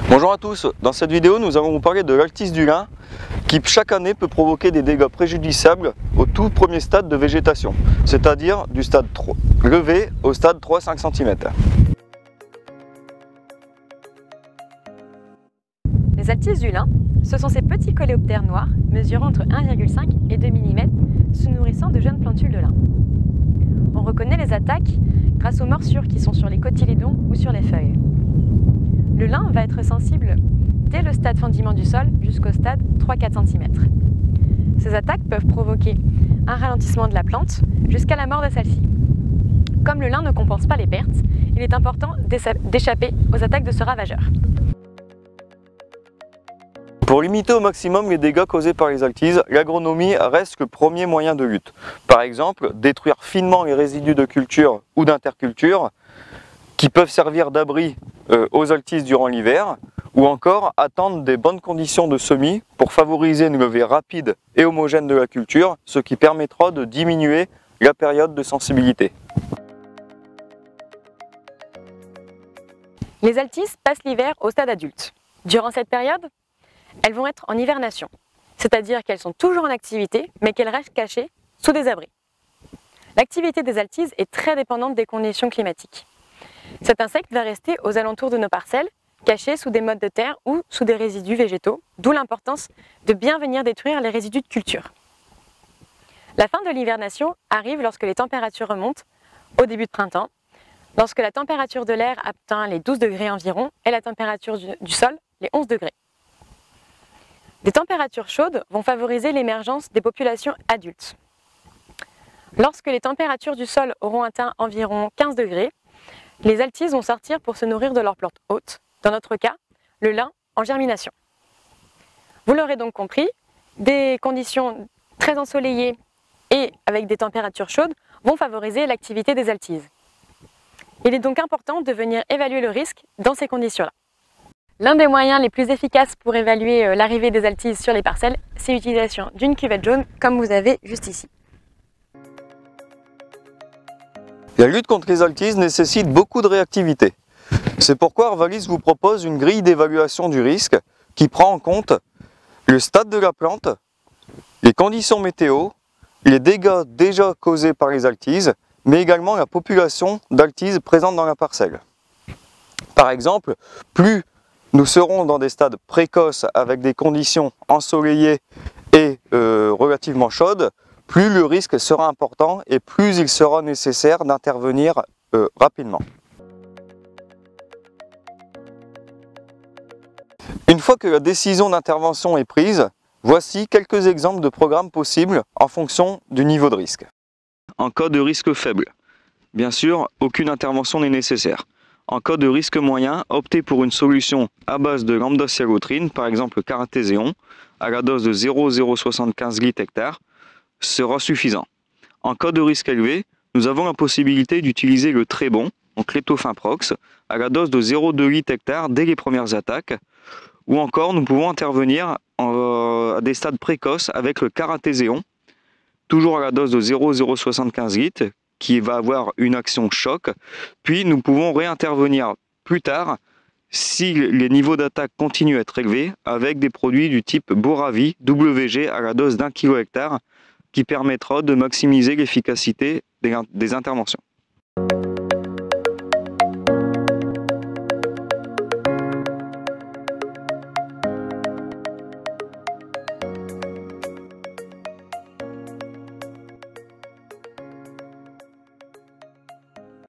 Bonjour à tous, dans cette vidéo nous allons vous parler de l'altise du lin qui chaque année peut provoquer des dégâts préjudiciables au tout premier stade de végétation, c'est-à-dire du stade levé au stade 3-5 cm. Les altises du lin, ce sont ces petits coléoptères noirs mesurant entre 1,5 et 2 mm se nourrissant de jeunes plantules de lin. On reconnaît les attaques grâce aux morsures qui sont sur les cotylédons ou sur les feuilles. Le lin va être sensible dès le stade fendiment du sol jusqu'au stade 3-4 cm. Ces attaques peuvent provoquer un ralentissement de la plante jusqu'à la mort de celle-ci. Comme le lin ne compense pas les pertes, il est important d'échapper aux attaques de ce ravageur. Pour limiter au maximum les dégâts causés par les altises, l'agronomie reste le premier moyen de lutte. Par exemple, détruire finement les résidus de culture ou d'interculture qui peuvent servir d'abri aux altises durant l'hiver, ou encore attendre des bonnes conditions de semis pour favoriser une levée rapide et homogène de la culture, ce qui permettra de diminuer la période de sensibilité. Les altises passent l'hiver au stade adulte. Durant cette période, elles vont être en hivernation, c'est-à-dire qu'elles sont toujours en activité, mais qu'elles restent cachées sous des abris. L'activité des altises est très dépendante des conditions climatiques. Cet insecte va rester aux alentours de nos parcelles, caché sous des mottes de terre ou sous des résidus végétaux, d'où l'importance de bien venir détruire les résidus de culture. La fin de l'hivernation arrive lorsque les températures remontent au début de printemps, lorsque la température de l'air atteint les 12 degrés environ et la température du sol les 11 degrés. Des températures chaudes vont favoriser l'émergence des populations adultes. Lorsque les températures du sol auront atteint environ 15 degrés, les altises vont sortir pour se nourrir de leurs plantes hôtes, dans notre cas, le lin en germination. Vous l'aurez donc compris, des conditions très ensoleillées et avec des températures chaudes vont favoriser l'activité des altises. Il est donc important de venir évaluer le risque dans ces conditions-là. L'un des moyens les plus efficaces pour évaluer l'arrivée des altises sur les parcelles, c'est l'utilisation d'une cuvette jaune comme vous avez juste ici. La lutte contre les altises nécessite beaucoup de réactivité. C'est pourquoi Arvalis vous propose une grille d'évaluation du risque qui prend en compte le stade de la plante, les conditions météo, les dégâts déjà causés par les altises, mais également la population d'altises présentes dans la parcelle. Par exemple, plus nous serons dans des stades précoces avec des conditions ensoleillées et relativement chaudes, plus le risque sera important et plus il sera nécessaire d'intervenir rapidement. Une fois que la décision d'intervention est prise, voici quelques exemples de programmes possibles en fonction du niveau de risque. En cas de risque faible, bien sûr, aucune intervention n'est nécessaire. En cas de risque moyen, optez pour une solution à base de lambda-cyalotrine, par exemple Caratéséon, à la dose de 0,075 litres/hectare, sera suffisant. En cas de risque élevé, nous avons la possibilité d'utiliser le très bon, donc l'étofimprox, à la dose de 0,2 litres/hectare dès les premières attaques, ou encore nous pouvons intervenir à des stades précoces avec le Caratéséon, toujours à la dose de 0,075 litres, qui va avoir une action choc, puis nous pouvons réintervenir plus tard si les niveaux d'attaque continuent à être élevés avec des produits du type Boravi WG à la dose d'1 kg/hectare qui permettra de maximiser l'efficacité des interventions.